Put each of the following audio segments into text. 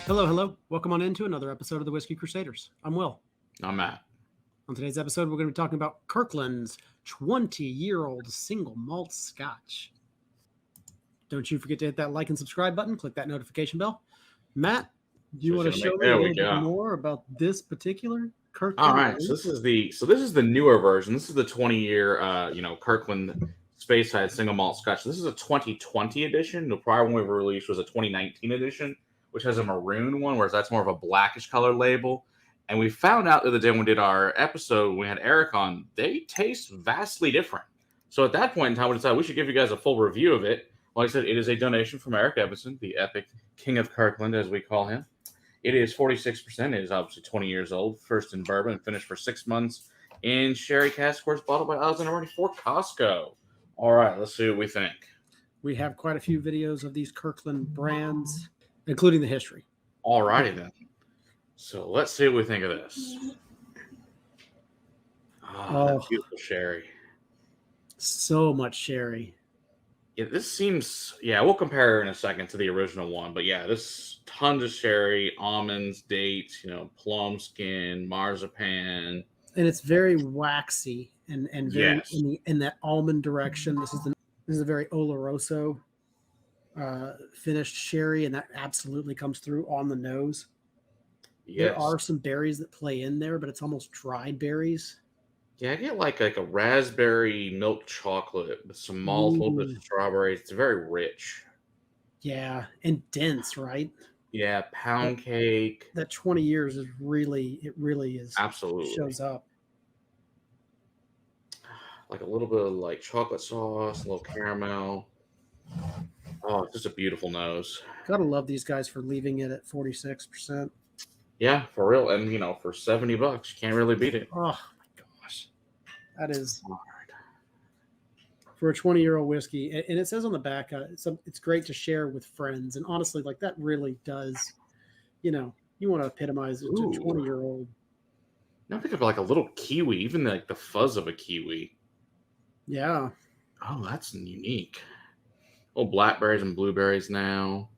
Hello, hello. Welcome on into another episode of the Whiskey Crusaders. I'm Will. I'm Matt. On today's episode, we're going to be talking about Kirkland's 20-year-old single malt scotch. Don't you forget to hit that like and subscribe button. Click that notification bell. Matt, do you want to show me a little bit more about this particular Kirkland? All right, so this is the newer version. This is the 20-year, Kirkland Speyside single malt scotch. This is a 2020 edition. The prior one we released was a 2019 edition, which has a maroon one, whereas that's more of a blackish color label. And we found out the other day when we did our episode, when we had Eric on, they taste vastly different. So at that point in time, we decided we should give you guys a full review of it. Like I said, it is a donation from Eric Evanson, the epic king of Kirkland, as we call him. It is 46%. It is obviously 20 years old, first in bourbon, and finished for 6 months in sherry cask, of course, bottled by Alexander for Costco. All right, let's see what we think. We have quite a few videos of these Kirkland brands, including the history. All righty then. So let's see what we think of this. Oh, beautiful sherry. So much sherry. Yeah, this seems, we'll compare in a second to the original one. But yeah, this tons of sherry, almonds, dates, plum skin, marzipan. And it's very waxy and very Yes. in that almond direction. This is a very Oloroso finished sherry, and that absolutely comes through on the nose. Yes. There are some berries that play in there, but it's almost dried berries. Yeah, I get like a raspberry milk chocolate with some malt, a little bit of strawberries. It's very rich. Yeah, and dense, right? Yeah, pound cake. That 20 years is really is. Absolutely. Shows up. Like a little bit of like chocolate sauce, a little caramel. Oh, it's just a beautiful nose. Gotta love these guys for leaving it at 46%. Yeah, for real. And, for $70, you can't really beat it. Oh, my gosh. That is hard. For a 20-year-old whiskey. And it says on the back, it's great to share with friends. And honestly, like that really does, you want to epitomize it to a 20-year-old. Now think of like a little kiwi, even like the fuzz of a kiwi. Yeah. Oh, that's unique. Oh, blackberries and blueberries now.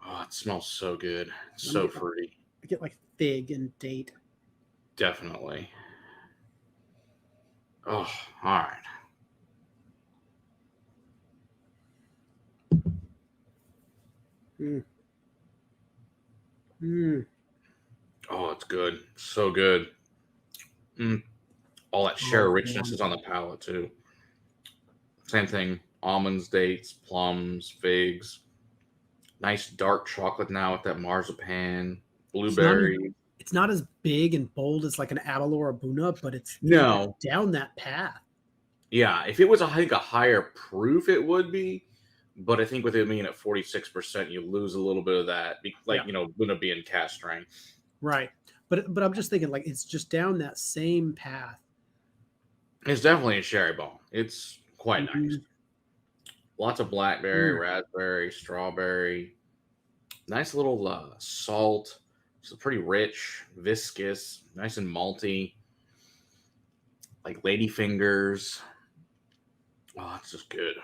Oh, it smells so good. It's so fruity. I get like fig and date. Definitely. Oh, all right. Oh, it's good. So good. All that sherry richness is on the palate, too. Same thing. Almonds, dates, plums, figs. Nice dark chocolate now with that marzipan, blueberry. It's not as big and bold as like an Avalor or Buna, but it's down that path. Yeah, if it was a higher proof, it would be. But I think with it being at 46%, you lose a little bit of that, Buna being cast strength. Right, but I'm just thinking like it's just down that same path. It's definitely a sherry bomb. It's quite nice. Lots of blackberry, raspberry, strawberry. Nice little salt. It's pretty rich, viscous, nice and malty. Like ladyfingers. Oh, it's just good.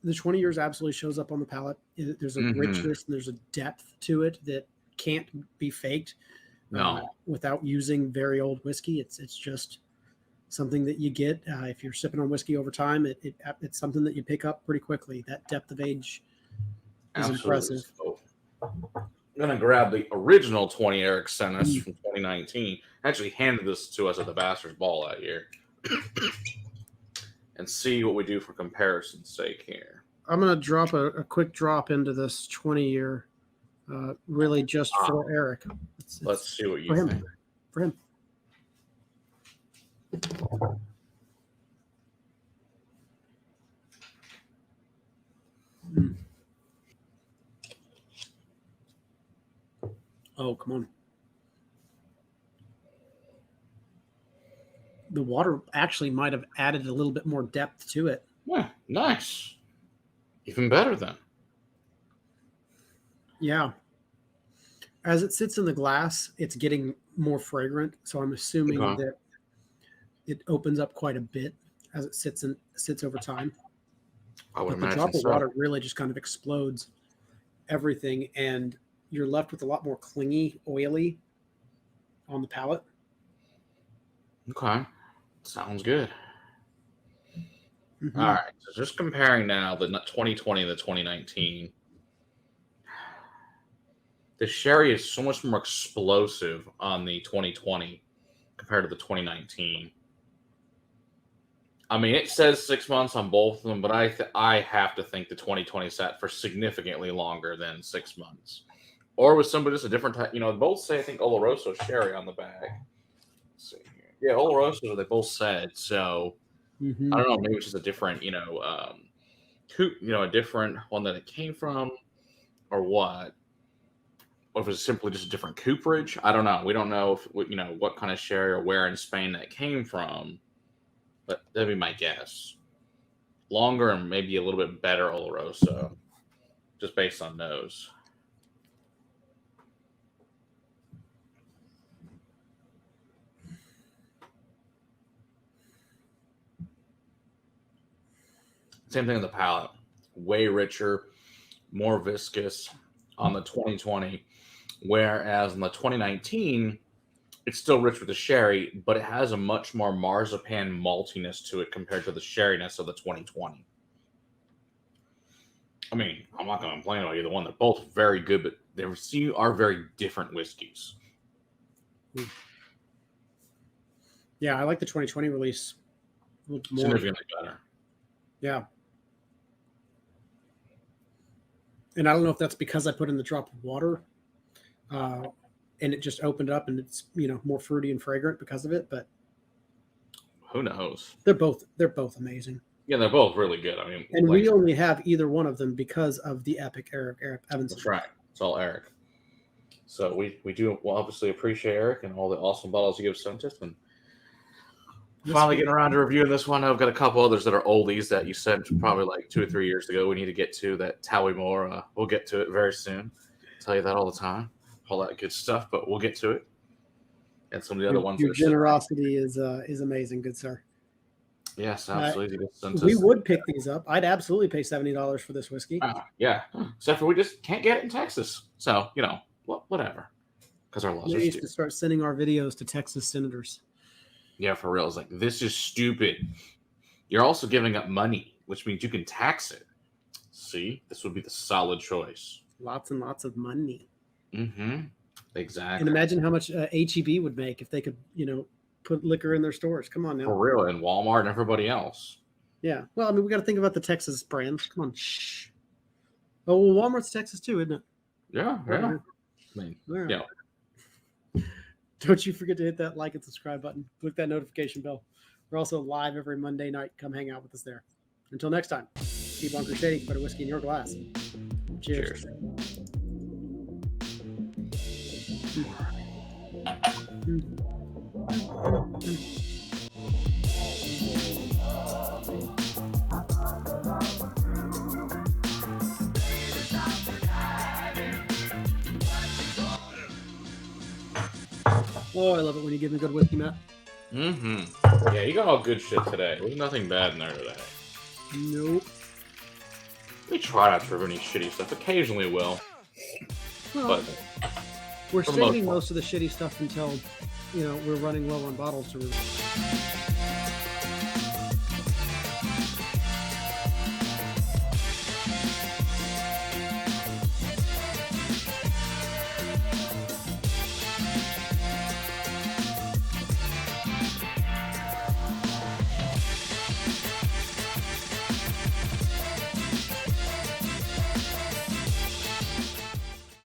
The 20 years absolutely shows up on the palate. There's a richness and there's a depth to it that can't be faked. No. Without using very old whiskey. It's just something that you get if you're sipping on whiskey over time. It's something that you pick up pretty quickly. That depth of age is impressive. So, I'm going to grab the original 20 Eric sent us from 2019. Actually handed this to us at the Bastard's Ball that year. And see what we do for comparison's sake here. I'm going to drop a quick drop into this 20-year, really just for Eric. Let's see what you think. For him. Oh, come on. The water actually might have added a little bit more depth to it. Yeah, nice. Even better then. Yeah. As it sits in the glass, it's getting more fragrant. So I'm assuming that it opens up quite a bit as it sits over time. I would but the imagine drop of so. water really just kind of explodes everything, and you're left with a lot more clingy, oily on the palate. Okay. Sounds good. Mm-hmm. All right. So just comparing now the 2020 and the 2019. The sherry is so much more explosive on the 2020 compared to the 2019. I mean, it says 6 months on both of them, but I have to think the 2020 sat for significantly longer than 6 months. Or was somebody just a different type? You know, both say, I think, Oloroso sherry on the bag. Let's see here. Yeah, Oloroso, they both said. So, Mm-hmm. I don't know, maybe it's just a different, a different one that it came from or what. Or if it's simply just a different cooperage. I don't know. We don't know if what kind of sherry or where in Spain that came from, but that'd be my guess. Longer and maybe a little bit better Oloroso, just based on nose. Same thing on the palate. Way richer, more viscous on the 2020, whereas in the 2019, it's still rich with the sherry, but it has a much more marzipan maltiness to it compared to the sherryness of the 2020. I mean, I'm not going to complain about either one. They're both very good, but they are very different whiskeys. Yeah, I like the 2020 release a little more. Significantly better. Yeah. And I don't know if that's because I put in the drop of water and it just opened up and it's, more fruity and fragrant because of it. But who knows? They're both amazing. Yeah, they're both really good. I mean, and we only have either one of them because of the epic Eric Evanson. That's right. It's all Eric. So we do obviously appreciate Eric and all the awesome bottles he gives sent us. And finally getting around to reviewing this one. I've got a couple others that are oldies that you sent probably like 2 or 3 years ago. We need to get to that Towie. We'll get to it very soon. I tell you that all the time. All that good stuff, but we'll get to it. And some of the other ones. Your generosity is amazing, good sir. Yes, absolutely. We would pick these up. I'd absolutely pay $70 for this whiskey. Yeah, except for we just can't get it in Texas. So, whatever. Because our laws are stupid. To start sending our videos to Texas senators. Yeah, for real. It's like, this is stupid. You're also giving up money, which means you can tax it. See? This would be the solid choice. Lots and lots of money. Mm-hmm. Exactly. And imagine how much H-E-B would make if they could, put liquor in their stores. Come on now. For real. And Walmart and everybody else. Yeah. Well, I mean, we got to think about the Texas brands. Come on. Shh. Oh, well, Walmart's Texas too, isn't it? Yeah. I mean, right. Don't you forget to hit that like and subscribe button. Click that notification bell. We're also live every Monday night. Come hang out with us there. Until next time, keep on crusading. Put a whiskey in your glass. Cheers. Oh, I love it when you give me good whiskey, Matt. Mm-hmm. Yeah, you got all good shit today. There's nothing bad in there today. Nope. We try not to review any shitty stuff. Occasionally will. Well, but we're saving most of the shitty stuff until, we're running low on bottles to review.